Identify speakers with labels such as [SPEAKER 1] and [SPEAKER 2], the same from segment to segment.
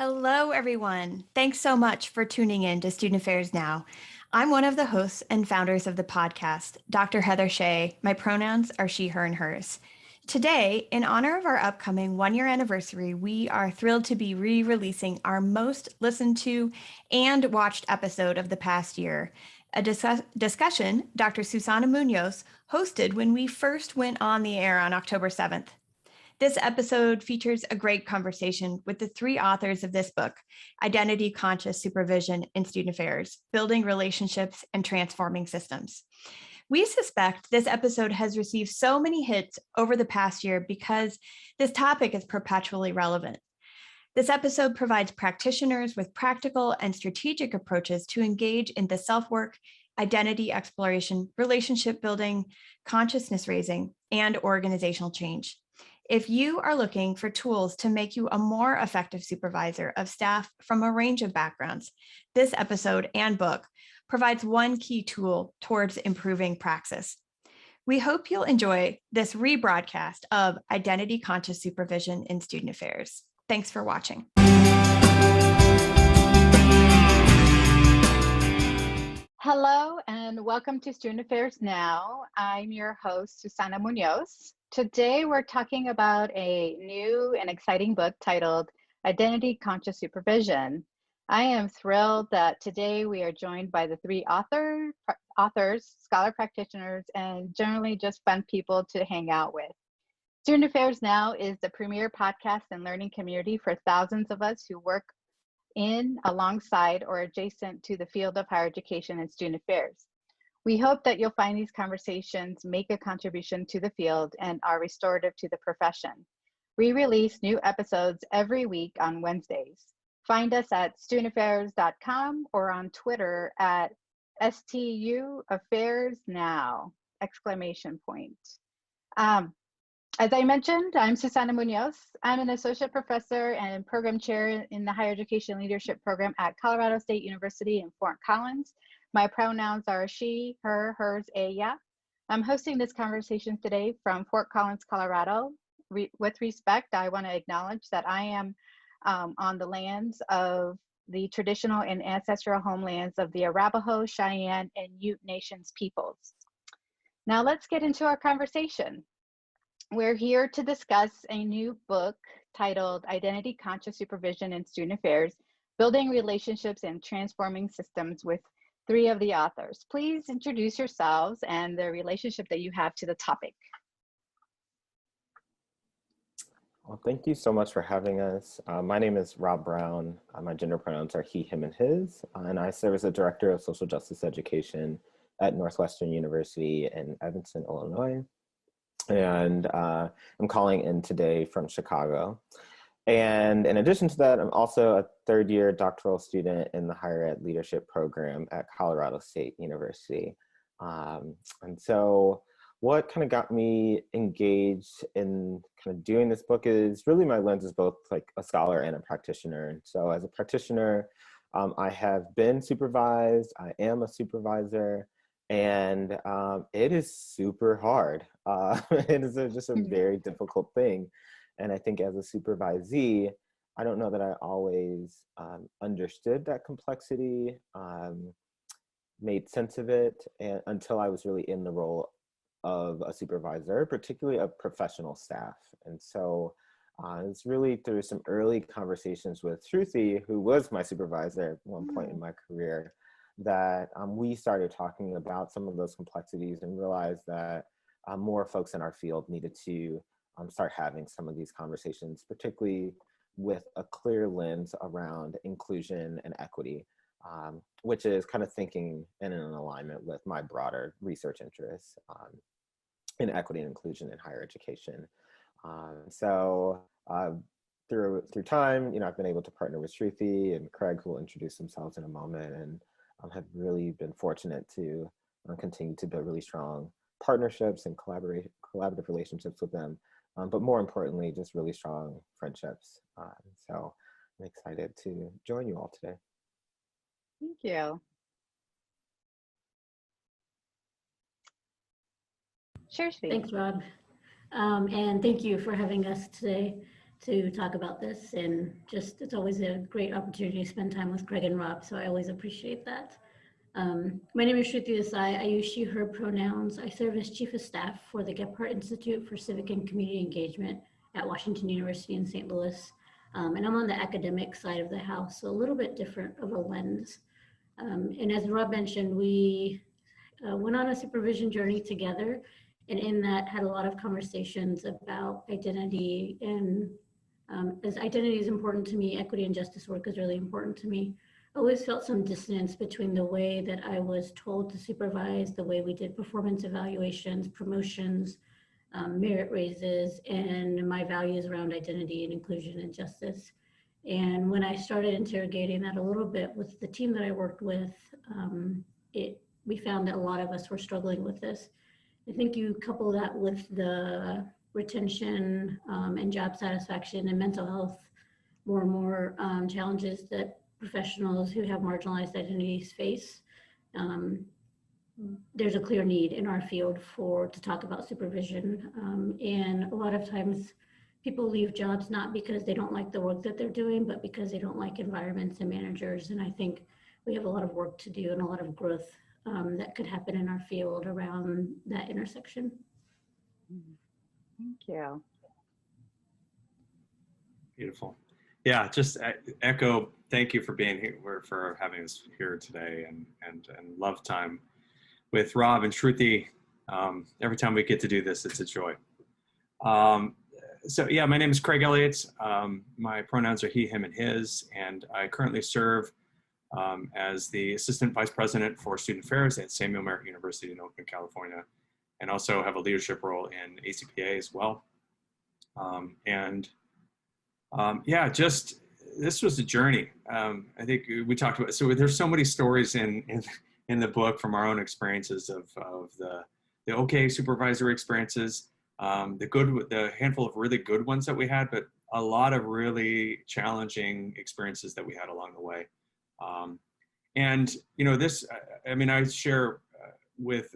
[SPEAKER 1] Hello, everyone. Thanks so much for tuning in to Student Affairs Now. I'm one of the hosts and founders of the podcast, Dr. Heather Shea. My pronouns are she, her, and hers. Today, in honor of our upcoming one-year anniversary, we are thrilled to be re-releasing our most listened to and watched episode of the past year, a discussion Dr. Susana Muñoz hosted when we first went on the air on October 7th. This episode features a great conversation with the three authors of this book, Identity-Conscious Supervision in Student Affairs, Building Relationships and Transforming Systems. We suspect this episode has received so many hits over the past year because this topic is perpetually relevant. This episode provides practitioners with practical and strategic approaches to engage in the self-work, identity exploration, relationship building, consciousness raising, and organizational change. If you are looking for tools to make you a more effective supervisor of staff from a range of backgrounds, this episode and book provides one key tool towards improving praxis. We hope you'll enjoy this rebroadcast of Identity Conscious Supervision in Student Affairs. Thanks for watching.
[SPEAKER 2] Hello and welcome to Student Affairs Now. I'm your host, Susana Muñoz. Today we're talking about a new and exciting book titled Identity-Conscious Supervision. I am thrilled that today we are joined by the three authors, scholar practitioners, and generally just fun people to hang out with. Student Affairs Now is the premier podcast and learning community for thousands of us who work in, alongside, or adjacent to the field of higher education and student affairs. We hope that you'll find these conversations make a contribution to the field and are restorative to the profession. We release new episodes every week on Wednesdays. Find us at studentaffairs.com or on Twitter at STUAffairsNow, ! As I mentioned, I'm Susana Muñoz. I'm an associate professor and program chair in the Higher Education Leadership Program at Colorado State University in Fort Collins. My pronouns are she, her, hers, ella. I'm hosting this conversation today from Fort Collins, Colorado. With respect, I want to acknowledge that I am on the lands of the traditional and ancestral homelands of the Arapaho, Cheyenne, and Ute Nations peoples. Now let's get into our conversation. We're here to discuss a new book titled Identity Conscious Supervision in Student Affairs, Building Relationships and Transforming Systems with three of the authors. Please introduce yourselves and the relationship that you have to the topic.
[SPEAKER 3] Well, thank you so much for having us. My name is Rob Brown. My gender pronouns are he, him, and his, and I serve as the Director of Social Justice Education at Northwestern University in Evanston, Illinois. And I'm calling in today from Chicago. And in addition to that, I'm also a third-year doctoral student in the Higher Ed Leadership Program at Colorado State University. And so what kind of got me engaged in kind of doing this book is really my lens is both like a scholar and a practitioner. And so as a practitioner, I have been supervised, I am a supervisor, and it is super hard. It is just a very difficult thing. And I think as a supervisee, I don't know that I always understood that complexity, made sense of it, until I was really in the role of a supervisor, particularly of professional staff. And so it's really through some early conversations with Shruti, who was my supervisor at one point in my career, that we started talking about some of those complexities and realized that more folks in our field needed to start having some of these conversations, particularly with a clear lens around inclusion and equity, which is kind of thinking in an alignment with my broader research interests in equity and inclusion in higher education. So through time, I've been able to partner with Shruti and Craig, who will introduce themselves in a moment, and have really been fortunate to continue to build really strong partnerships and collaborative relationships with them. But more importantly, just really strong friendships. So I'm excited to join you all today.
[SPEAKER 2] Thank you. Sure, Shruti.
[SPEAKER 4] Thanks, Rob. And thank you for having us today. to talk about this, and just it's always a great opportunity to spend time with Greg and Rob, so I always appreciate that. My name is Shruti Desai. I use she, her pronouns. I serve as Chief of Staff for the Gephardt Institute for Civic and Community Engagement at Washington University in St. Louis. And I'm on the academic side of the house, so a little bit different of a lens. And as Rob mentioned, we went on a supervision journey together, and in that had a lot of conversations about identity. And as identity is important to me, equity and justice work is really important to me. I always felt some dissonance between the way that I was told to supervise, the way we did performance evaluations, promotions, merit raises, and my values around identity and inclusion and justice. And when I started interrogating that a little bit with the team that I worked with, we found that a lot of us were struggling with this. I think you couple that with the retention and job satisfaction and mental health, more and more challenges that professionals who have marginalized identities face. There's a clear need in our field to talk about supervision. And a lot of times people leave jobs not because they don't like the work that they're doing, but because they don't like environments and managers. And I think we have a lot of work to do and a lot of growth that could happen in our field around that intersection.
[SPEAKER 2] Thank you.
[SPEAKER 5] Beautiful. Yeah, just echo, thank you for being here, for having us here today, and love time with Rob and Shruti. Every time we get to do this, it's a joy. So yeah, my name is Craig Elliott. My pronouns are he, him, and his, and I currently serve as the Assistant Vice President for Student Affairs at Samuel Merritt University in Oakland, California, and also have a leadership role in ACPA as well. Yeah, just this was a journey. I think we talked about, so there's so many stories in the book from our own experiences of the okay supervisory experiences, the handful of really good ones that we had, but a lot of really challenging experiences that we had along the way. And you know, this, I mean, I share with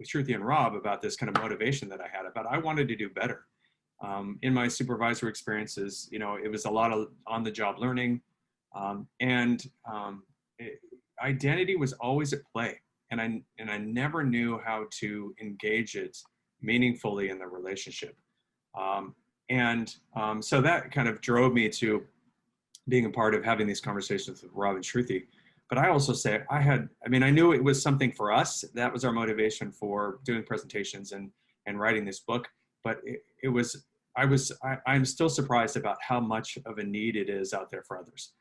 [SPEAKER 5] Shruti and Rob about this kind of motivation that I had about I wanted to do better. In my supervisory experiences, you know, it was a lot of on-the-job learning, identity was always at play, and I never knew how to engage it meaningfully in the relationship, so that kind of drove me to being a part of having these conversations with Rob and Shruti. But I also say I knew it was something for us. That was our motivation for doing presentations and writing this book. But I'm still surprised about how much of a need it is out there for others.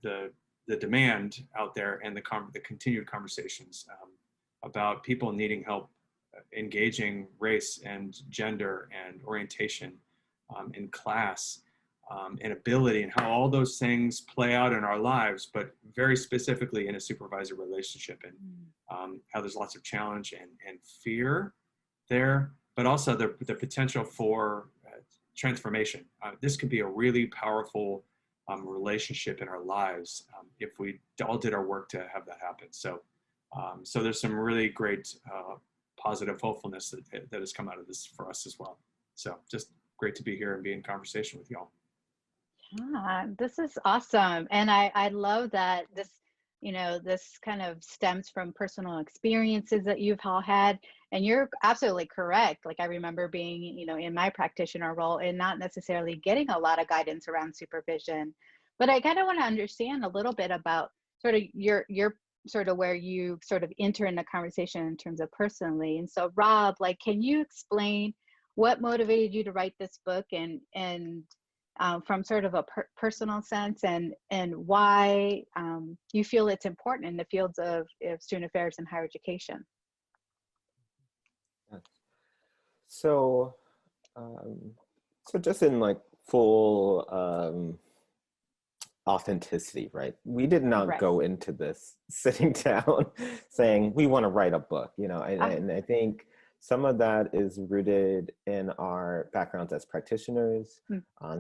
[SPEAKER 5] The demand out there and the continued conversations about people needing help engaging race and gender and orientation and class and ability, and how all those things play out in our lives, but very specifically in a supervisor relationship, and how there's lots of challenge and fear there, but also the potential for transformation. This could be a really powerful relationship in our lives if we all did our work to have that happen. So there's some really great positive hopefulness that has come out of this for us as well. So just great to be here and be in conversation with y'all.
[SPEAKER 2] Yeah, this is awesome. And I love that this, you know, this kind of stems from personal experiences that you've all had. And you're absolutely correct. Like I remember being, you know, in my practitioner role and not necessarily getting a lot of guidance around supervision. But I kind of want to understand a little bit about sort of your sort of where you sort of enter in the conversation in terms of personally. And so Rob, like, can you explain what motivated you to write this book and from sort of a personal sense, and why you feel it's important in the fields of student affairs and higher education?
[SPEAKER 3] So, so just in like full authenticity, right? We did not go into this sitting down saying we want to write a book, you know, and I think some of that is rooted in our backgrounds as practitioners.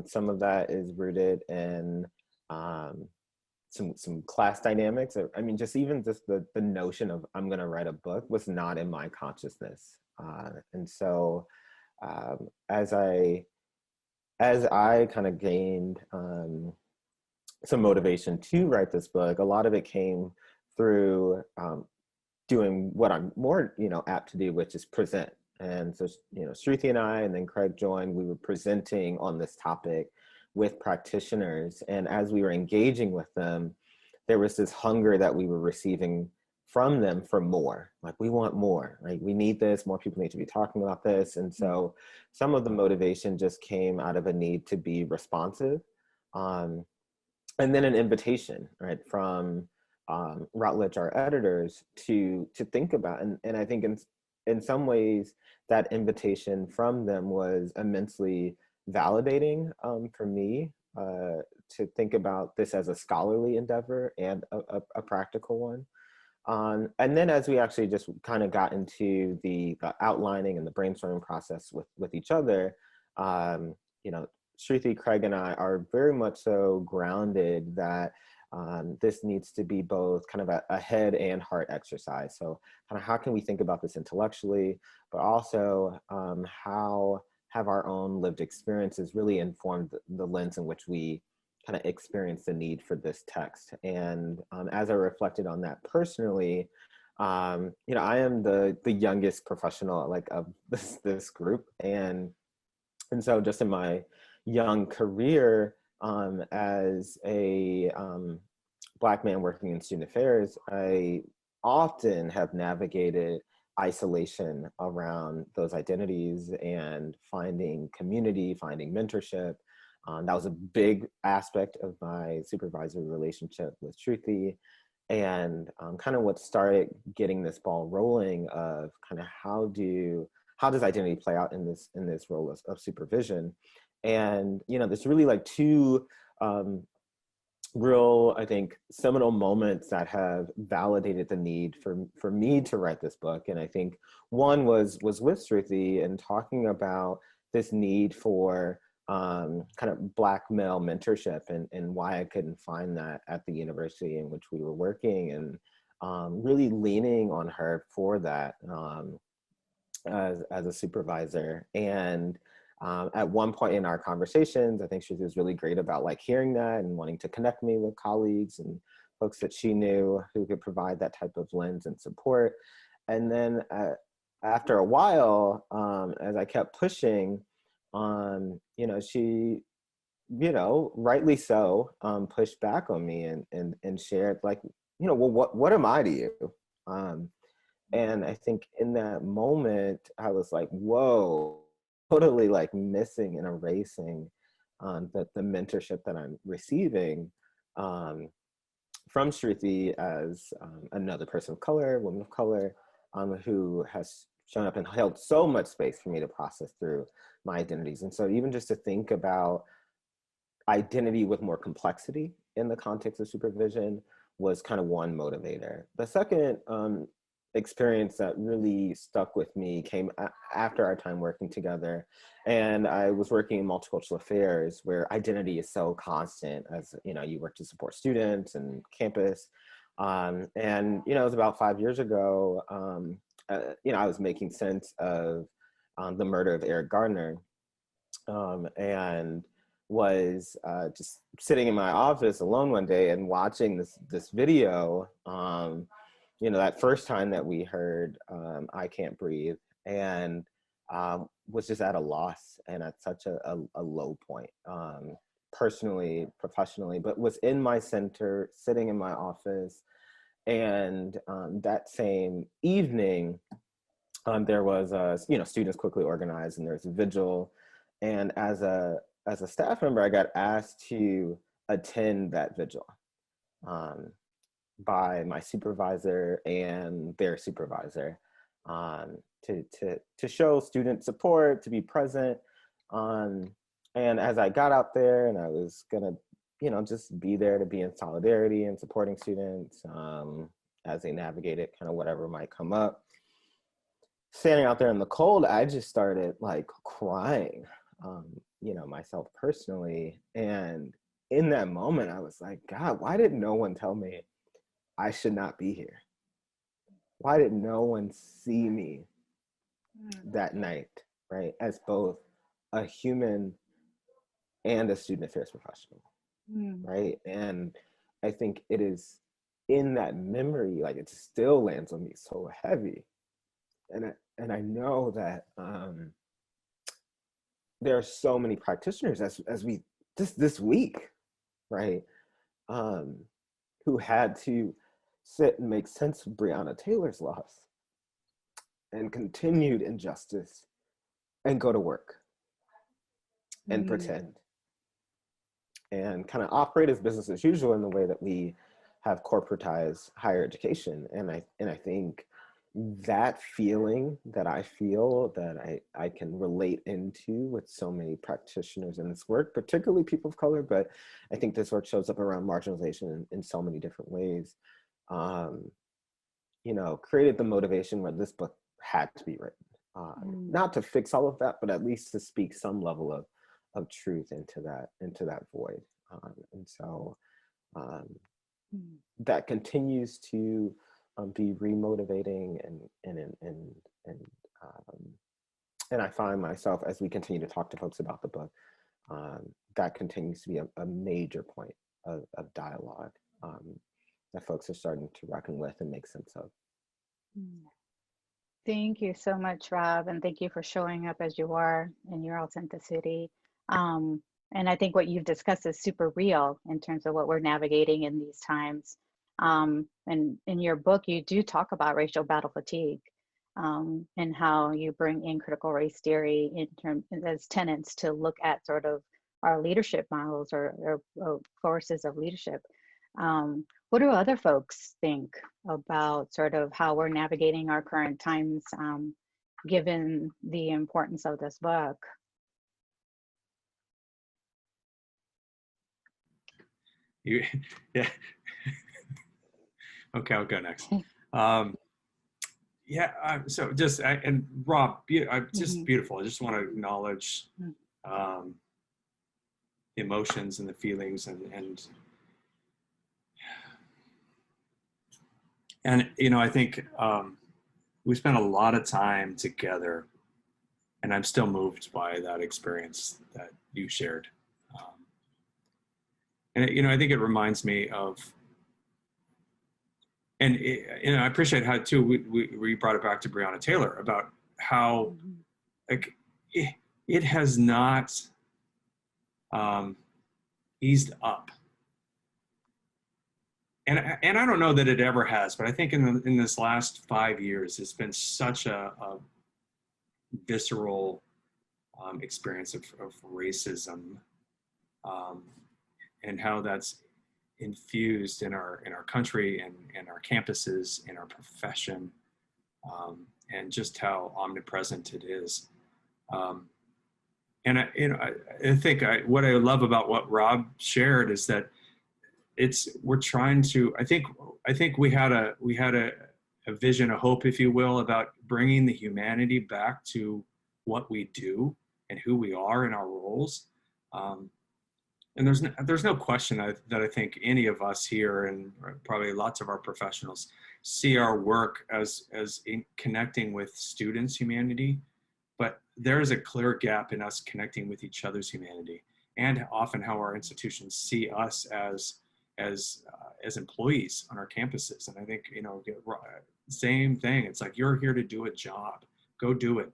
[SPEAKER 3] Some of that is rooted in some class dynamics. I mean, just the notion of I'm going to write a book was not in my consciousness. And so as I as I kind of gained some motivation to write this book, a lot of it came through doing what I'm more, apt to do, which is present. And so, Shruti and I, and then Craig joined, we were presenting on this topic with practitioners. And as we were engaging with them, there was this hunger that we were receiving from them for more. Like, we want more, right? We need this, more people need to be talking about this. And so some of the motivation just came out of a need to be responsive. And then an invitation, right, from Routledge, our editors, to think about, and I think in some ways that invitation from them was immensely validating for me to think about this as a scholarly endeavor and a practical one. And then as we actually just kind of got into the outlining and the brainstorming process with each other, Shruti, Craig, and I are very much so grounded that this needs to be both kind of a head and heart exercise. So kind of how can we think about this intellectually, but also how have our own lived experiences really informed the lens in which we kind of experience the need for this text. And as I reflected on that personally, I am the youngest professional of this group, and so just in my young career as a Black man working in student affairs, I often have navigated isolation around those identities and finding community, finding mentorship. That was a big aspect of my supervisory relationship with Shruti, and kind of what started getting this ball rolling of kind of how does identity play out in this role of supervision. And there's really two real, I think, seminal moments that have validated the need for me to write this book. And I think one was with Shruti and talking about this need for kind of Black male mentorship and why I couldn't find that at the university in which we were working, and really leaning on her for that as a supervisor. And at one point in our conversations, I think she was really great about hearing that and wanting to connect me with colleagues and folks that she knew who could provide that type of lens and support. And then after a while, as I kept pushing, she, rightly so, pushed back on me and shared well, what am I to you? And I think in that moment, I was like, whoa, totally missing and erasing the mentorship that I'm receiving from Shruti as another person of color, woman of color, who has shown up and held so much space for me to process through my identities. And so even just to think about identity with more complexity in the context of supervision was kind of one motivator. The second experience that really stuck with me came after our time working together. And I was working in multicultural affairs, where identity is so constant, as you work to support students and campus. And it was about 5 years ago, I was making sense of the murder of Eric Gardner, and was just sitting in my office alone one day and watching this video, that first time that we heard I Can't Breathe, and was just at a loss and at such a low point, personally, professionally, but was in my center, sitting in my office. And that same evening, there was students quickly organized, and there was a vigil. And as a staff member, I got asked to attend that vigil by my supervisor and their supervisor, to show student support, to be present. And as I got out there, and I was gonna, just be there to be in solidarity and supporting students as they navigated kind of whatever might come up. Standing out there in the cold, I just started crying, myself personally. And in that moment, I was like, God, why did no one tell me I should not be here? Why did no one see me that night, right? As both a human and a student affairs professional, right? And I think it is in that memory, like it still lands on me so heavy. And I know that there are so many practitioners as we just this week, right, who had to sit and make sense of Breonna Taylor's loss and continued injustice and go to work and pretend and kind of operate as business as usual in the way that we have corporatized higher education. And I think that feeling that I feel that I can relate into with so many practitioners in this work, particularly people of color, but I think this work shows up around marginalization in so many different ways, you know, created the motivation where this book had to be written. Not to fix all of that, but at least to speak some level of truth into that void. And so that continues to be remotivating, and I find myself, as we continue to talk to folks about the book, that continues to be a major point of dialogue that folks are starting to reckon with and make sense of.
[SPEAKER 2] Thank you so much, Rob, and thank you for showing up as you are in your authenticity. And I think what you've discussed is super real in terms of what we're navigating in these times. And in your book, you do talk about racial battle fatigue, and how you bring in critical race theory in terms as tenets to look at sort of our leadership models or forces of leadership. What do other folks think about sort of how we're navigating our current times, given the importance of this book?
[SPEAKER 5] Yeah. Okay, I'll go next. So just, and Rob, just beautiful. I just want to acknowledge the emotions and the feelings and you know, I think we spent a lot of time together, and I'm still moved by that experience that you shared. And you know, I think it reminds me of, and you know, I appreciate how too we brought it back to Breonna Taylor about how like it has not eased up. And I don't know that it ever has, but I think in this last 5 years, it's been such a visceral experience of racism, and how that's infused in our country and in our campuses, in our profession, and just how omnipresent it is. And I think what I love about what Rob shared is that we're trying to, I think we had a vision, a hope, if you will, about bringing the humanity back to what we do and who we are in our roles. And there's no question that I think any of us here, and probably lots of our professionals, see our work as in connecting with students' humanity, but there's a clear gap in us connecting with each other's humanity, and often how our institutions see us as employees on our campuses. And I think, you know, same thing. It's like, you're here to do a job, go do it.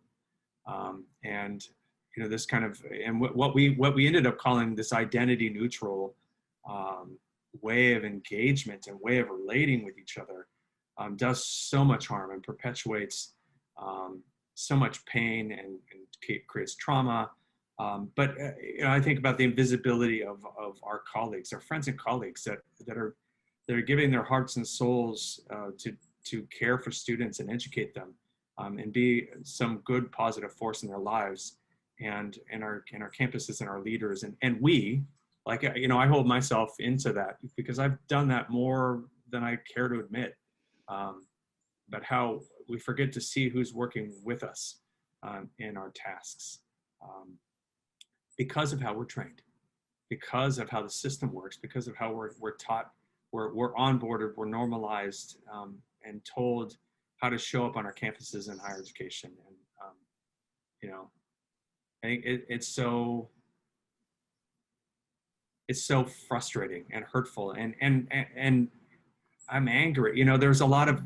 [SPEAKER 5] And you know, this kind of, and what we ended up calling this identity neutral way of engagement and way of relating with each other does so much harm and perpetuates so much pain and creates trauma. But you know, I think about the invisibility of our colleagues, our friends and colleagues that are giving their hearts and souls to care for students and educate them, and be some good positive force in their lives, and in our campuses and our leaders, and we, like, you know, I hold myself into that because I've done that more than I care to admit. But how we forget to see who's working with us in our tasks. Because of how we're trained, because of how the system works, because of how we're taught, we're onboarded, we're normalized, and told how to show up on our campuses in higher education. And you know, I think it's so it's so frustrating and hurtful, and I'm angry. You know, there's a lot of,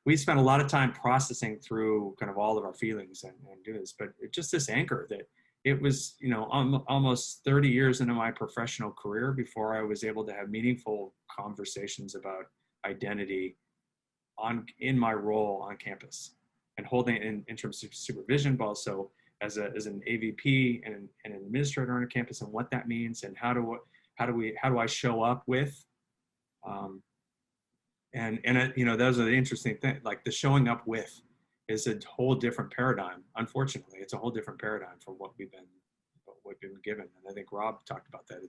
[SPEAKER 5] we spent a lot of time processing through kind of all of our feelings and do this, but just this anger that it was, you know, almost 30 years into my professional career before I was able to have meaningful conversations about identity in my role on campus, and holding it in terms of supervision, but also as an AVP and an administrator on a campus, and what that means, and how do I show up with, you know, those are the interesting things. Like the showing up with is a whole different paradigm. Unfortunately, it's a whole different paradigm from what we've been given. And I think Rob talked about that.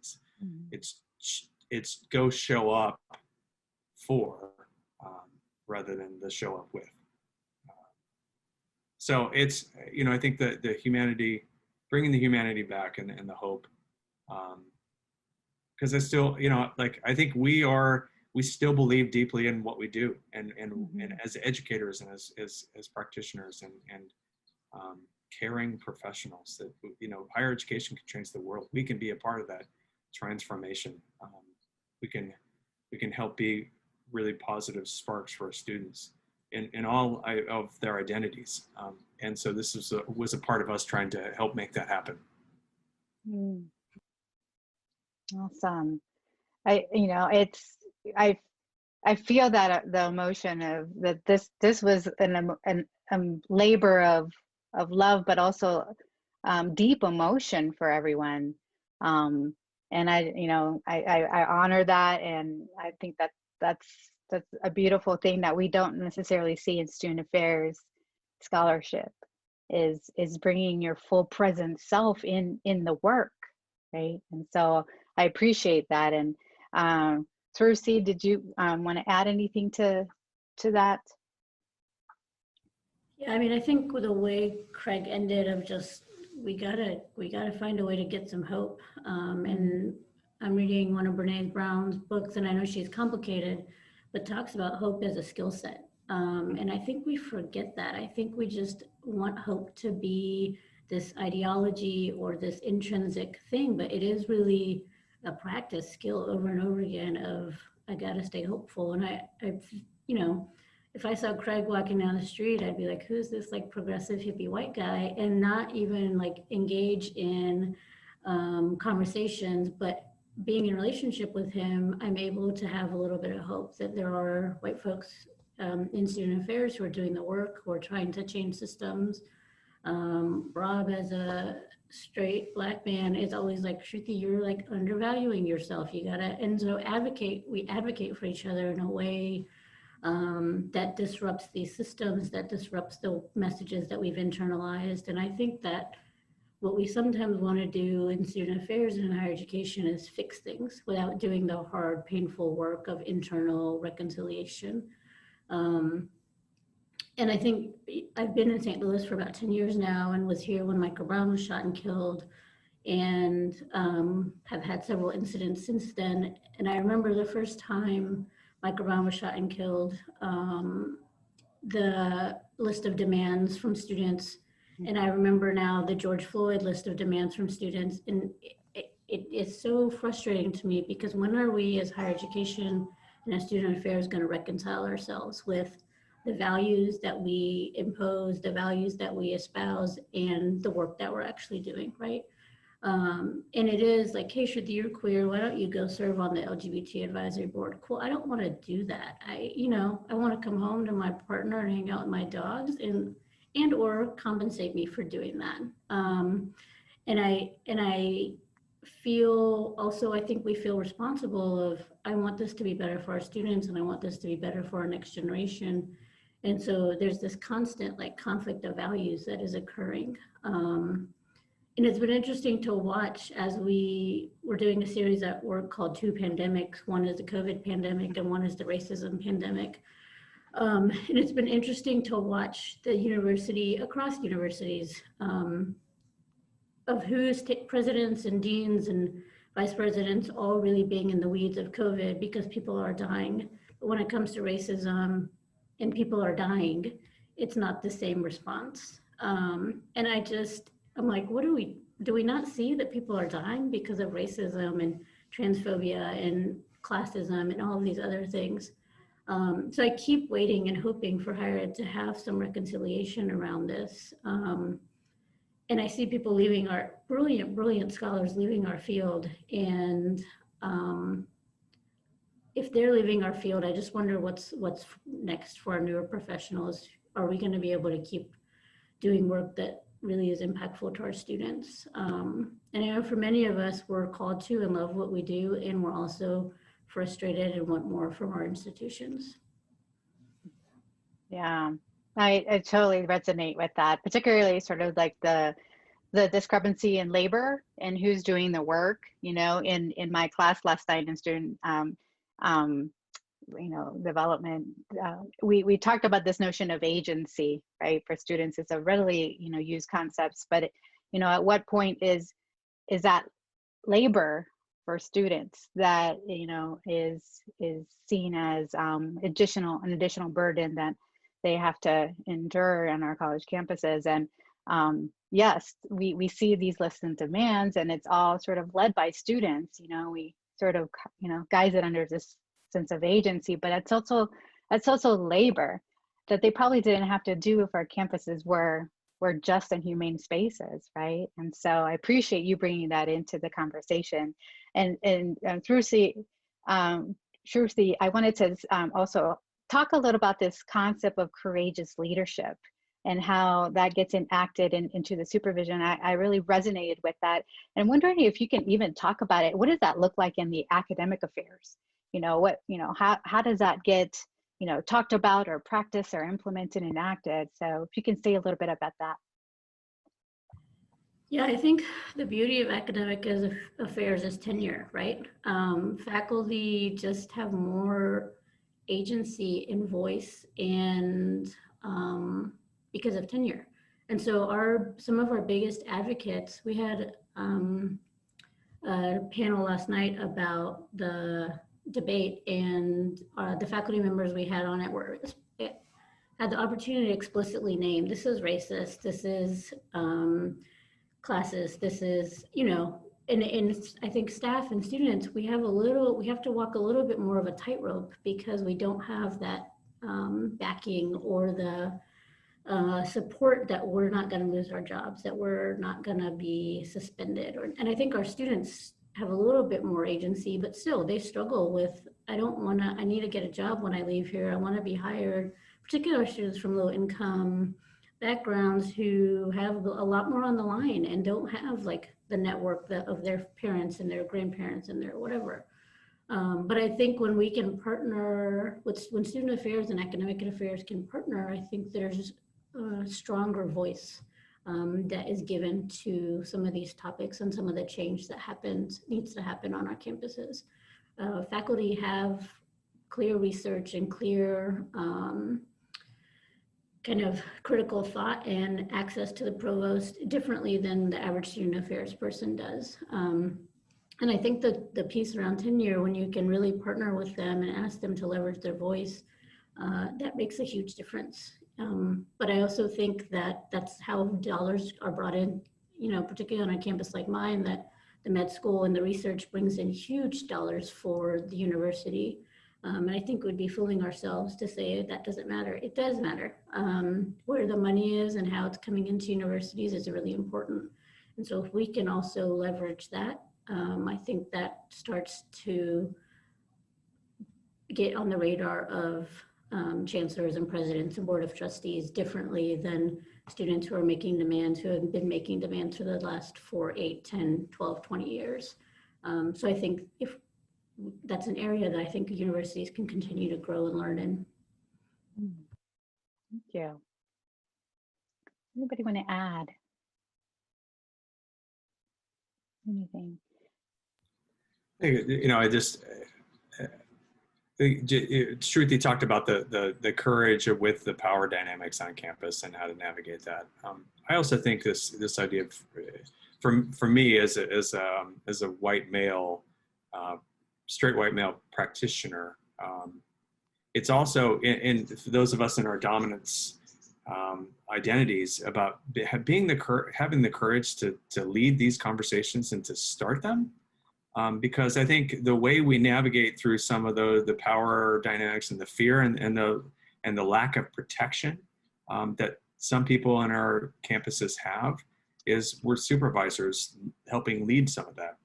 [SPEAKER 5] It's go show up for, rather than the show up with. So it's, you know, I think that the humanity, bringing the humanity back and the hope, because I still, you know, like, I think we still believe deeply in what we do, and as educators and as practitioners and caring professionals, that, you know, higher education can change the world. We can be a part of that transformation. We can help be really positive sparks for our students in all of their identities. And so this was a part of us trying to help make that happen.
[SPEAKER 2] Awesome. I feel that the emotion of that this was a labor of love, but also deep emotion for everyone. And I honor that, and I think that's a beautiful thing that we don't necessarily see in student affairs scholarship, is bringing your full present self in the work, right? And so I appreciate that. And Shruti, did you want to add anything to that?
[SPEAKER 4] Yeah, I mean, I think with the way Craig ended of just, we gotta find a way to get some hope. And I'm reading one of Brene Brown's books, and I know she's complicated, but talks about hope as a skill set. And I think we forget that. I think we just want hope to be this ideology or this intrinsic thing, but it is really a practice skill over and over again of, I gotta stay hopeful. And I you know, if I saw Craig walking down the street, I'd be like, who's this like progressive hippie white guy? And not even like engage in conversations, but being in relationship with him, I'm able to have a little bit of hope that there are white folks in student affairs who are doing the work, who are trying to change systems. Rob, as a straight Black man, is always like, Shruti, you're like undervaluing yourself. You gotta, and so we advocate for each other in a way that disrupts these systems, that disrupts the messages that we've internalized. And I think that what we sometimes want to do in student affairs and in higher education is fix things without doing the hard, painful work of internal reconciliation. And I think I've been in St. Louis for about 10 years now, and was here when Michael Brown was shot and killed, and have had several incidents since then. And I remember the first time Michael Brown was shot and killed, the list of demands from students. And I remember now the George Floyd list of demands from students. And it is so frustrating to me, because when are we as higher education and as student affairs going to reconcile ourselves with the values that we impose, the values that we espouse, and the work that we're actually doing, right? And it is like, hey, Shruti, you're queer, why don't you go serve on the LGBT advisory board? Cool, I don't want to do that. I want to come home to my partner and hang out with my dogs, and or compensate me for doing that. And I feel also, I think we feel responsible of, I want this to be better for our students, and I want this to be better for our next generation. And so there's this constant like conflict of values that is occurring. And it's been interesting to watch as we were doing a series at work called Two Pandemics. One is the COVID pandemic and one is the racism pandemic. And it's been interesting to watch the university, across universities, of who's presidents and deans and vice presidents all really being in the weeds of COVID because people are dying. But when it comes to racism and people are dying, it's not the same response. And I'm like, what are we do we not see that people are dying because of racism and transphobia and classism and all of these other things? So I keep waiting and hoping for higher ed to have some reconciliation around this. And I see people leaving, our brilliant scholars leaving our field. And if they're leaving our field, I just wonder what's next for our newer professionals. Are we going to be able to keep doing work that really is impactful to our students? And I know for many of us, we're called to and love what we do, and we're also frustrated and want more from our institutions.
[SPEAKER 2] Yeah, I totally resonate with that, particularly sort of like the discrepancy in labor and who's doing the work. You know, in my class last night in student development, we talked about this notion of agency, right? For students, it's a readily used concepts, but at what point is that labor for students that is seen as an additional burden that they have to endure on our college campuses? And yes, we see these lists and demands, and it's all sort of led by students. We sort of guise it under this sense of agency, but it's also labor that they probably didn't have to do if our campuses were just and humane spaces, right? And so I appreciate you bringing that into the conversation. And Shruti, I wanted to also talk a little about this concept of courageous leadership and how that gets enacted into the supervision. I really resonated with that. And I'm wondering if you can even talk about it. What does that look like in the academic affairs? How does that get talked about or practiced or implemented and enacted? So if you can say a little bit about that.
[SPEAKER 4] Yeah, I think the beauty of academic affairs is tenure, right? Faculty just have more agency and voice, and because of tenure. And so some of our biggest advocates, we had a panel last night about the debate, and the faculty members we had on it had the opportunity to explicitly name, this is racist, this is classist, this is, and I think staff and students, we have to walk a little bit more of a tightrope because we don't have that backing or the support that we're not going to lose our jobs, that we're not going to be suspended. And I think our students have a little bit more agency, but still they struggle with, I need to get a job when I leave here. I want to be hired, particularly our students from low income backgrounds who have a lot more on the line and don't have like the network of their parents and their grandparents and their whatever. But I think when we can partner when student affairs and academic affairs can partner, I think there's a stronger voice that is given to some of these topics and some of the change that needs to happen on our campuses. Faculty have clear research and clear kind of critical thought and access to the provost differently than the average student affairs person does. And I think that the piece around tenure, when you can really partner with them and ask them to leverage their voice, that makes a huge difference. But I also think that that's how dollars are brought in, particularly on a campus like mine, that the med school and the research brings in huge dollars for the university. And I think we'd be fooling ourselves to say that doesn't matter. It does matter. Where the money is and how it's coming into universities is really important. And so if we can also leverage that, I think that starts to get on the radar of chancellors and presidents and board of trustees differently than students who are making demands, who have been making demands for the last 4, 8, 10, 12, 20 years. So I think if that's an area that I think universities can continue to grow and learn in.
[SPEAKER 2] Thank you. Anybody want to add anything?
[SPEAKER 5] Shruti talked about the courage with the power dynamics on campus and how to navigate that. I also think this idea of, for me as a white male, straight white male practitioner, it's also, for those of us in our dominance identities, about having the courage to lead these conversations and to start them. Because I think the way we navigate through some of the power dynamics and the fear and the lack of protection that some people on our campuses have is we're supervisors helping lead some of that.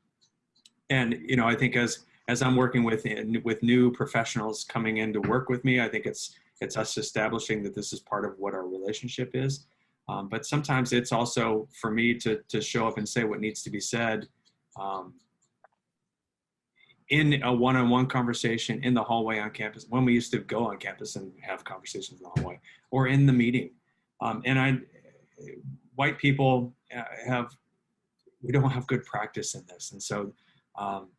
[SPEAKER 5] And, you know, I think as I'm working with new professionals coming in to work with me, I think it's us establishing that this is part of what our relationship is. But sometimes it's also for me to show up and say what needs to be said in a one-on-one conversation in the hallway on campus, when we used to go on campus and have conversations in the hallway, or in the meeting. White people we don't have good practice in this.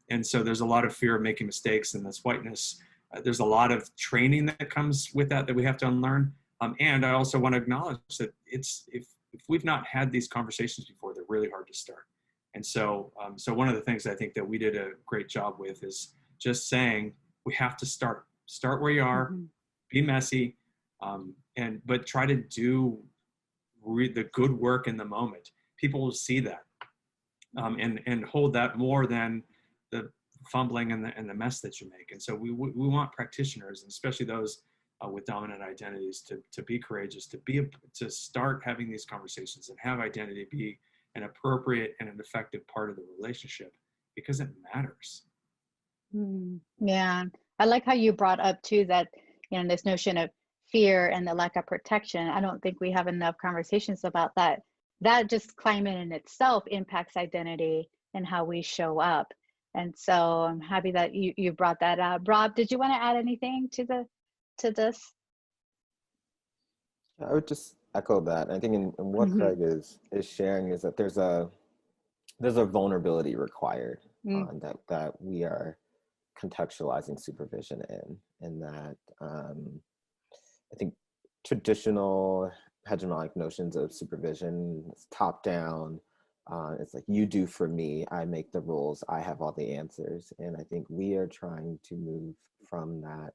[SPEAKER 5] And so there's a lot of fear of making mistakes in this whiteness. There's a lot of training that comes with that we have to unlearn. And I also want to acknowledge that if we've not had these conversations before, they're really hard to start. And so one of the things I think that we did a great job with is just saying, we have to start where you are, be messy, but try to do the good work in the moment. People will see that and hold that more than the fumbling and the mess that you make. And so we want practitioners, and especially those with dominant identities, to be courageous, to start having these conversations and have identity be an appropriate and an effective part of the relationship, because it matters.
[SPEAKER 2] Yeah, I like how you brought up too that, you know, this notion of fear and the lack of protection. I don't think we have enough conversations about that. That just climate in itself impacts identity and how we show up. And so I'm happy that you brought that up. Rob, did you want to add anything to this?
[SPEAKER 3] I would just echo that. I think in what Craig is sharing is that there's a vulnerability required that we are contextualizing supervision in that I think traditional hegemonic notions of supervision, it's top down. It's like, you do for me, I make the rules, I have all the answers. And I think we are trying to move from that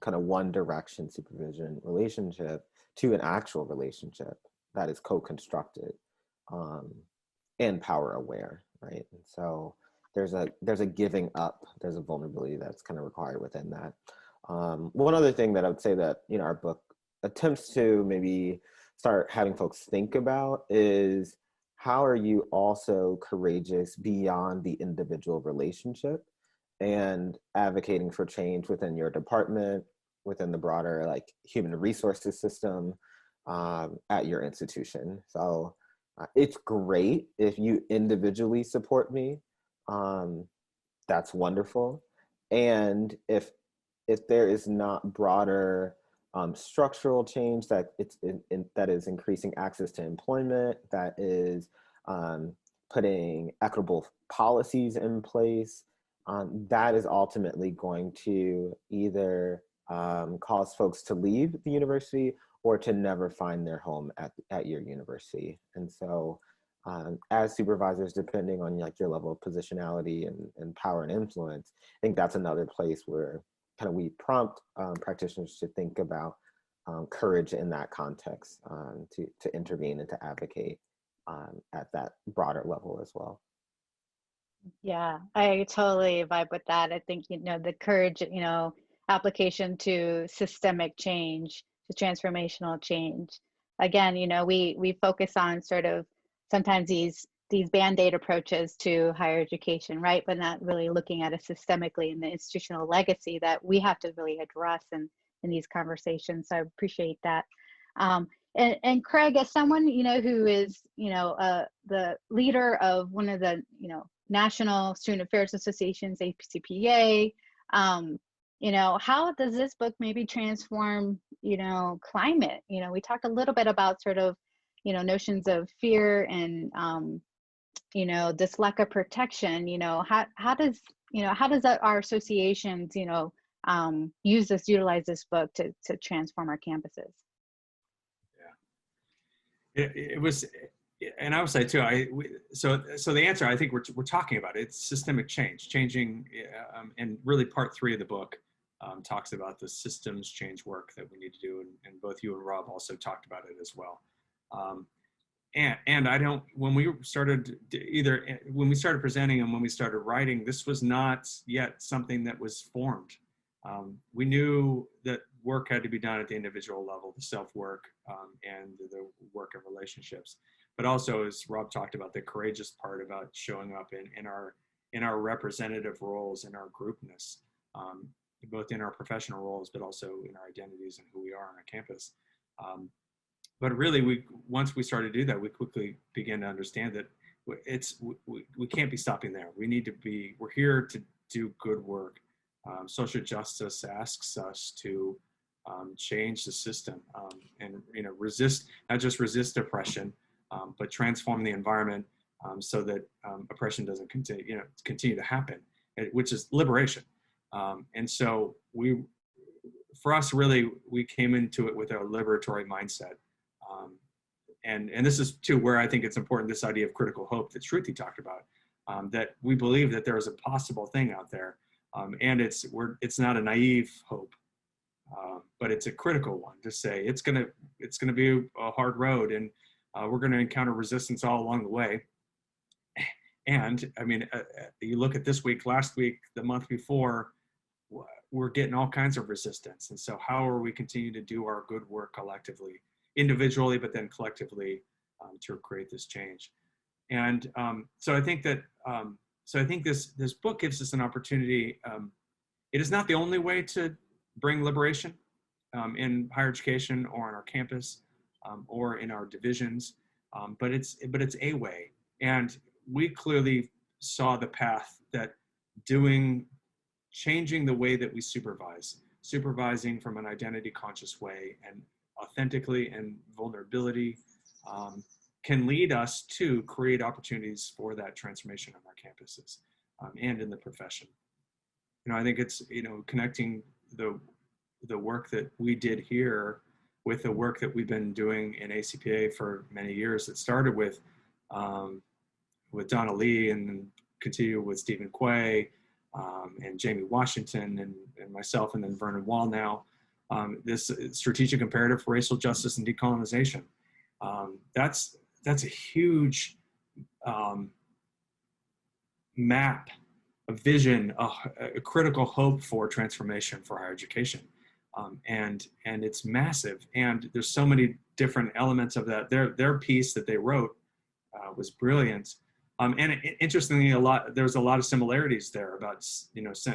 [SPEAKER 3] kind of one direction supervision relationship to an actual relationship that is co-constructed and power aware, right? And so there's a giving up, there's a vulnerability that's kind of required within that. One other thing that I would say that, you know, our book attempts to maybe start having folks think about is, how are you also courageous beyond the individual relationship and advocating for change within your department, within the broader like human resources system at your institution. So it's great if you individually support me. That's wonderful. And if there is not broader structural change that that is increasing access to employment, that is putting equitable policies in place, that is ultimately going to either cause folks to leave the university or to never find their home at your university. And so as supervisors, depending on like your level of positionality and power and influence, I think that's another place where kind of we prompt practitioners to think about courage in that context, to intervene and to advocate at that broader level as well.
[SPEAKER 2] Yeah, I totally vibe with that. I think, you know, the courage, you know, application to systemic change, to transformational change. Again, you know, we focus on sort of sometimes these band-aid approaches to higher education, right? But not really looking at it systemically in the institutional legacy that we have to really address in these conversations. So I appreciate that. And Craig, as someone, you know, who is, you know, the leader of one of the, you know, National Student Affairs Associations, ACPA, you know, how does this book maybe transform, you know, climate? You know, we talked a little bit about sort of, you know, notions of fear and, you know, this lack of protection. You know, how does our associations, you know, utilize this book to transform our campuses?
[SPEAKER 5] Yeah, it was, and I would say too, so the answer I think we're talking about, it's systemic change, changing, and really part 3 of the book talks about the systems change work that we need to do, and both you and Rob also talked about it as well. And I don't, when we started presenting and when we started writing, this was not yet something that was formed. We knew that work had to be done at the individual level, the self-work and the work of relationships. But also, as Rob talked about, the courageous part about showing up in our representative roles, in our groupness, both in our professional roles, but also in our identities and who we are on our campus. But really, once we started to do that, we quickly began to understand that we can't be stopping there. We're here to do good work. Social justice asks us to change the system and not just resist oppression, but transform the environment so that oppression doesn't continue to happen, which is liberation. And so for us, really, we came into it with a liberatory mindset. And this is too where I think it's important, this idea of critical hope that Shruti talked about, that we believe that there is a possible thing out there. And it's not a naive hope, but it's a critical one to say it's gonna be a hard road, and we're gonna encounter resistance all along the way. And I mean, you look at this week, last week, the month before, we're getting all kinds of resistance. And so how are we continuing to do our good work collectively, individually, but then collectively to create this change? And so I think that, this book gives us an opportunity. It is not the only way to bring liberation in higher education or on our campus or in our divisions, but it's a way. And we clearly saw the path that changing the way that we supervising from an identity-conscious way and authentically and vulnerability can lead us to create opportunities for that transformation on our campuses and in the profession. I think it's, connecting the work that we did here with the work that we've been doing in ACPA for many years. It started with Donna Lee and then continued with Stephen Quay and Jamie Washington and myself, and then Vernon Wall now. This strategic imperative for racial justice and decolonization. That's a huge map, a vision, a critical hope for transformation for higher education. And it's massive. And there's so many different elements of that. Their piece that they wrote was brilliant. And interestingly, there's a lot of similarities there about,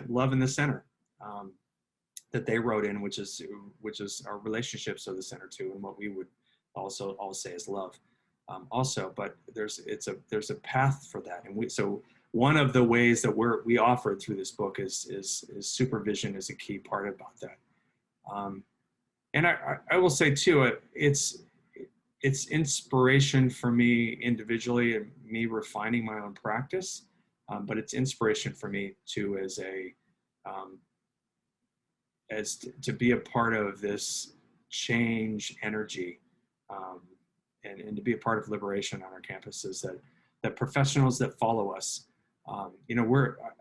[SPEAKER 5] love in the center that they wrote in, which is our relationships are the center too, and what we would also all say is love. But there's a path for that, and so one of the ways that we offered through this book is supervision is a key part about that. And I will say too, it's inspiration for me individually and me refining my own practice, but it's inspiration for me too to be a part of this change energy and to be a part of liberation on our campuses, that professionals that follow us, I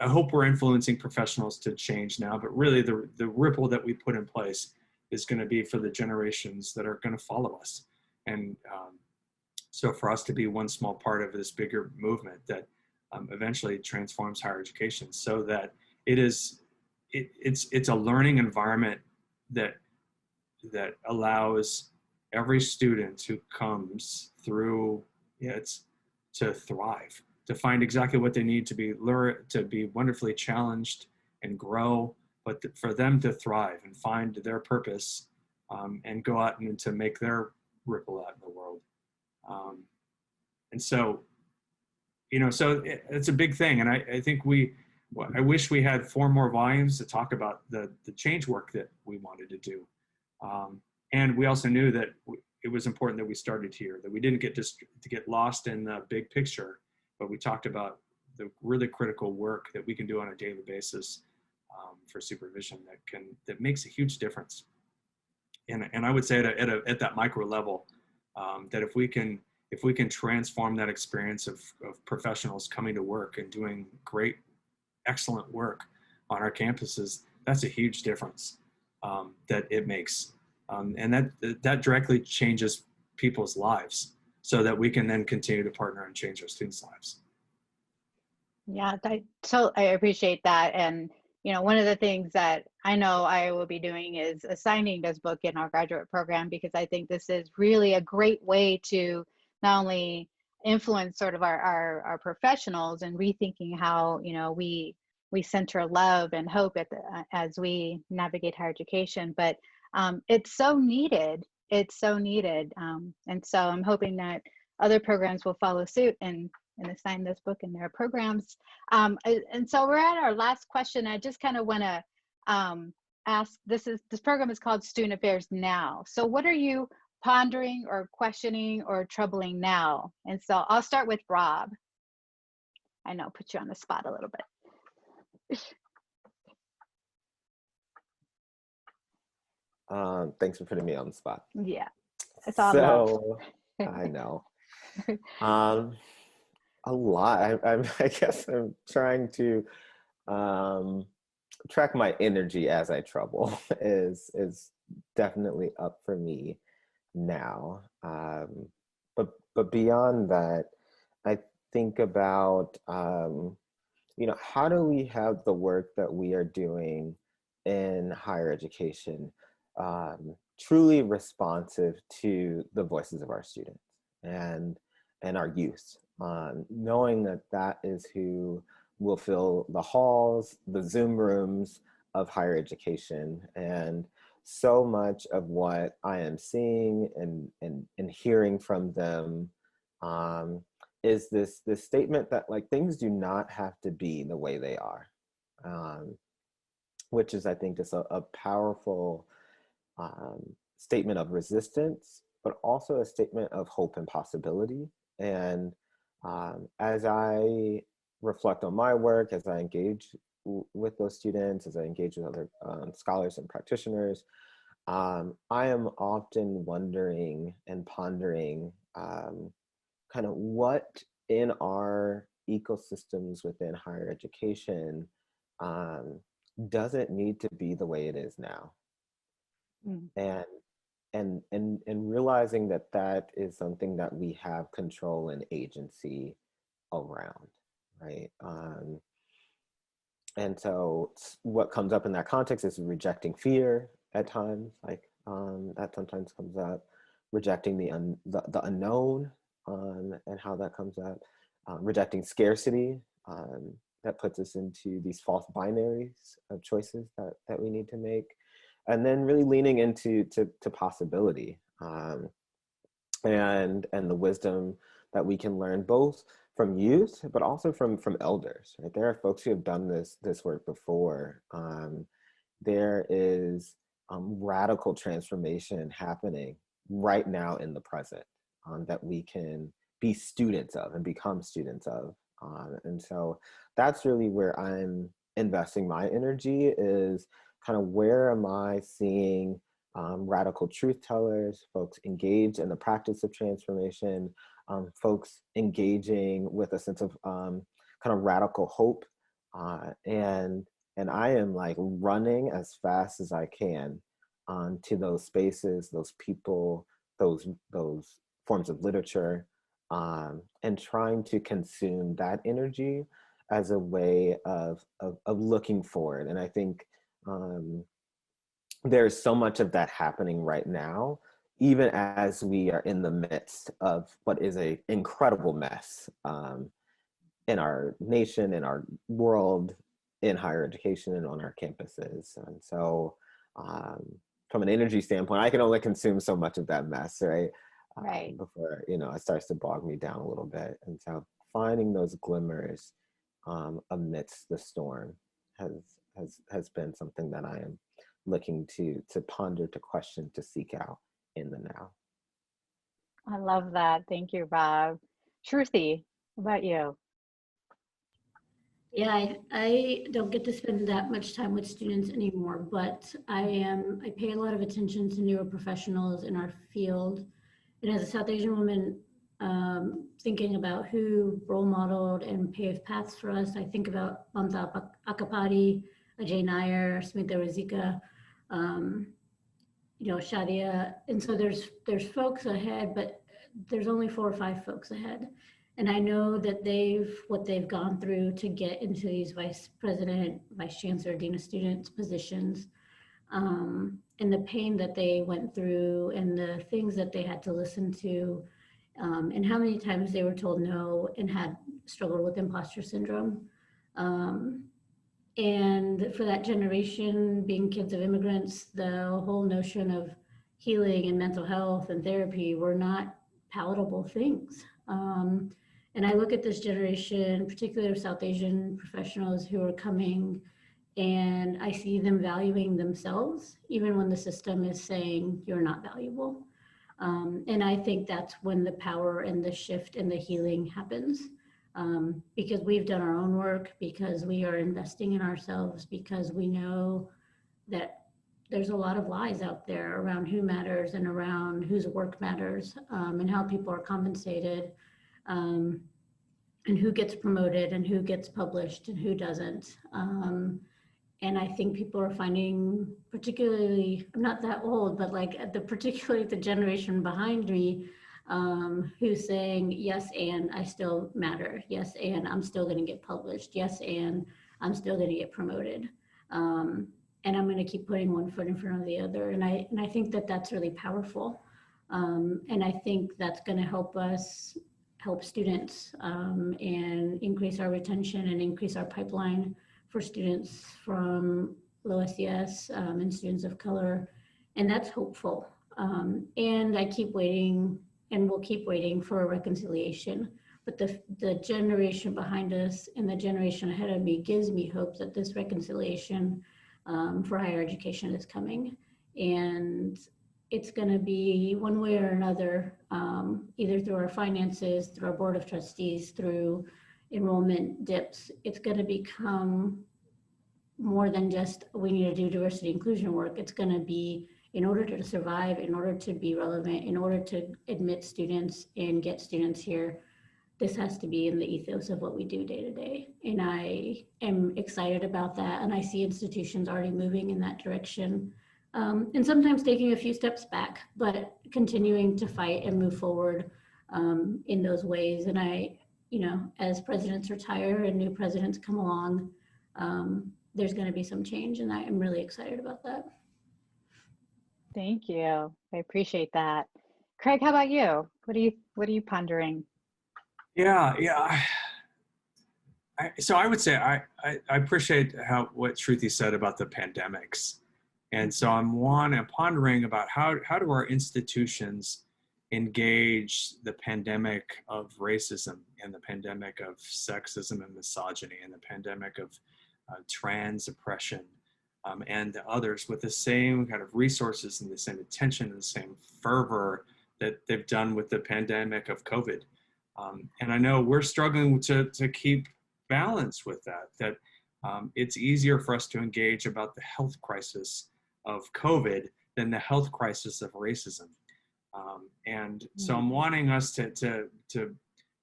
[SPEAKER 5] hope we're influencing professionals to change now, but really the ripple that we put in place is going to be for the generations that are going to follow us. And so for us to be one small part of this bigger movement that eventually transforms higher education, so that it's a learning environment that allows every student who comes through to thrive, to find exactly what they need to be wonderfully challenged and grow, but for them to thrive and find their purpose and go out and to make their ripple out in the world. And so, so it's a big thing. And I think I wish we had 4 more volumes to talk about the change work that we wanted to do. And we also knew that it was important that we started here, that we didn't get lost in the big picture, but we talked about the really critical work that we can do on a daily basis for supervision that makes a huge difference. And I would say at that micro level, that if we can transform that experience of professionals coming to work and doing great, excellent work on our campuses, That's a huge difference that it makes. And that directly changes people's lives so that we can then continue to partner and change our students' lives.
[SPEAKER 2] Yeah, I appreciate that. And, one of the things that I know I will be doing is assigning this book in our graduate program, because I think this is really a great way to not only influence sort of our professionals and rethinking how, we center love and hope as we navigate higher education, but it's so needed. It's so needed. And so I'm hoping that other programs will follow suit and assign this book in their programs. And so we're at our last question. I just kind of want to ask, this program is called Student Affairs Now. So what are you pondering or questioning or troubling now? And so I'll start with Rob. I know, put you on the spot a little bit.
[SPEAKER 3] Thanks for putting me on the spot.
[SPEAKER 2] Yeah, it's all love.
[SPEAKER 3] So, I know. A lot. I guess I'm trying to track my energy as I trouble is definitely up for me now. But beyond that, I think about how do we have the work that we are doing in higher education truly responsive to the voices of our students and our youth, knowing that is who will fill the halls, the Zoom rooms of higher education. And so much of what I am seeing and hearing from them is this statement that things do not have to be the way they are, which is, I think, just a powerful statement of resistance, but also a statement of hope and possibility. And as I reflect on my work, as I engage with those students, as I engage with other scholars and practitioners, I am often wondering and pondering kind of what in our ecosystems within higher education doesn't need to be the way it is now. And realizing that is something that we have control and agency around, right? And so what comes up in that context is rejecting fear at times, that sometimes comes up, rejecting the unknown, and how that comes up, rejecting scarcity, that puts us into these false binaries of choices that we need to make. And then really leaning into possibility, and the wisdom that we can learn both from youth, but also from elders. Right? There are folks who have done this work before. There is radical transformation happening right now in the present, that we can be students of and become students of. And so that's really where I'm investing my energy, is kind of where am I seeing radical truth tellers, folks engaged in the practice of transformation, folks engaging with a sense of kind of radical hope. And I am running as fast as I can to those spaces, those people, those forms of literature, and trying to consume that energy as a way of looking forward. And I think there's so much of that happening right now, even as we are in the midst of what is an incredible mess in our nation, in our world, in higher education, and on our campuses. And so from an energy standpoint, I can only consume so much of that mess, right?
[SPEAKER 2] Right.
[SPEAKER 3] Before, it starts to bog me down a little bit. And so finding those glimmers amidst the storm has been something that I am looking to ponder, to question, to seek out in the now.
[SPEAKER 2] I love that. Thank you, Rob. Shruti, what about you?
[SPEAKER 4] Yeah, I don't get to spend that much time with students anymore, but I pay a lot of attention to newer professionals in our field. And as a South Asian woman, thinking about who role modeled and paved paths for us, I think about Mamta Akapati, Ajay Nair, Smita Razika, Shadia. And so there's folks ahead, but there's only 4 or 5 folks ahead. And I know that what they've gone through to get into these vice president, vice chancellor, dean of students positions, and the pain that they went through and the things that they had to listen to, and how many times they were told no and had struggled with imposter syndrome. And for that generation, being kids of immigrants, the whole notion of healing and mental health and therapy were not palatable things. And I look at this generation, particularly of South Asian professionals who are coming, and I see them valuing themselves, even when the system is saying you're not valuable. And I think that's when the power and the shift and the healing happens. Because we've done our own work, because we are investing in ourselves, because we know that there's a lot of lies out there around who matters and around whose work matters, and how people are compensated, and who gets promoted and who gets published and who doesn't. And I think people are finding, particularly, I'm not that old, but particularly the generation behind me, who's saying, yes, and I still matter. Yes, and I'm still going to get published. Yes, and I'm still going to get promoted. And I'm going to keep putting one foot in front of the other. And I think that that's really powerful. And I think that's going to help us help students, and increase our retention and increase our pipeline for students from low SES, and students of color. And that's hopeful. And I keep waiting, and we'll keep waiting for a reconciliation. But the generation behind us and the generation ahead of me gives me hope that this reconciliation, for higher education is coming. And it's going to be one way or another, either through our finances, through our board of trustees, through enrollment dips. It's going to become more than just we need to do diversity inclusion work. It's going to be, in order to survive, in order to be relevant, in order to admit students and get students here, this has to be in the ethos of what we do day to day. And I am excited about that. And I see institutions already moving in that direction, and sometimes taking a few steps back, but continuing to fight and move forward, in those ways. And as presidents retire and new presidents come along, there's going to be some change, and I am really excited about that.
[SPEAKER 2] Thank you. I appreciate that. Craig, how about you? What are you pondering?
[SPEAKER 5] Yeah. So I would say I appreciate what Shruti said about the pandemics. And so I'm pondering about how do our institutions engage the pandemic of racism and the pandemic of sexism and misogyny and the pandemic of trans oppression, and the others with the same kind of resources and the same attention and the same fervor that they've done with the pandemic of COVID. And I know we're struggling to keep balance with that it's easier for us to engage about the health crisis of COVID than the health crisis of racism. And so I'm wanting us to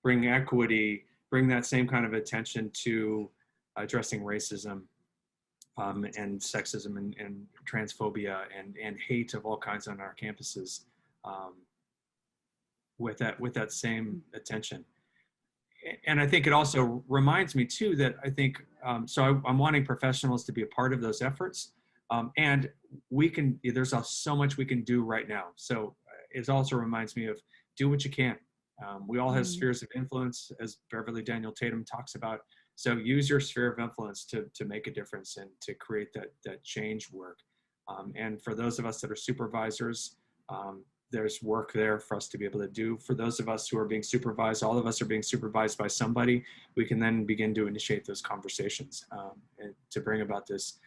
[SPEAKER 5] bring equity, bring that same kind of attention to addressing racism, and sexism and transphobia and hate of all kinds on our campuses, with that same attention. And I think it also reminds me too that I think, so I'm wanting professionals to be a part of those efforts, and there's so much we can do right now. So it also reminds me of do what you can. We all have spheres of influence, as Beverly Daniel Tatum talks about. So use your sphere of influence to make a difference and to create that change work. And for those of us that are supervisors, there's work there for us to be able to do. For those of us who are being supervised, all of us are being supervised by somebody, we can then begin to initiate those conversations, and to bring about this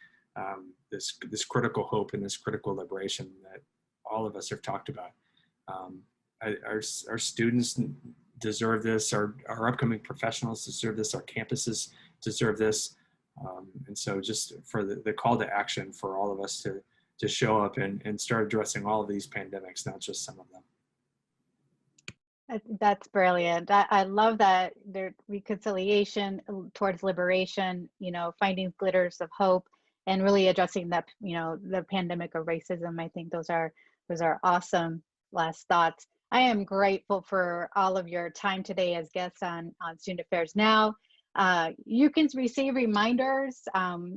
[SPEAKER 5] critical hope and this critical liberation that all of us have talked about. Our students deserve this, our upcoming professionals deserve this, our campuses deserve this. And so just for the call to action for all of us to show up and start addressing all of these pandemics, not just some of them.
[SPEAKER 2] That's brilliant. I love that there's reconciliation towards liberation, finding glitters of hope and really addressing that, the pandemic of racism. I think those are awesome last thoughts. I am grateful for all of your time today as guests on Student Affairs Now. You can receive reminders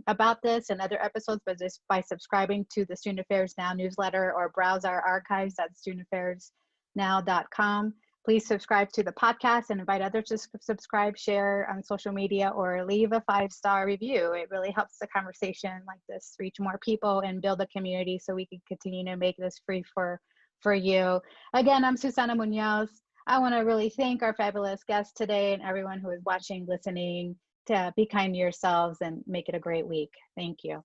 [SPEAKER 2] about this and other episodes by subscribing to the Student Affairs Now newsletter, or browse our archives at studentaffairsnow.com. Please subscribe to the podcast and invite others to subscribe, share on social media, or leave a 5-star review. It really helps the conversation like this reach more people and build a community so we can continue to make this free for you. Again, I'm Susana Muñoz. I want to really thank our fabulous guests today and everyone who is watching, listening. To be kind to yourselves and make it a great week. Thank you.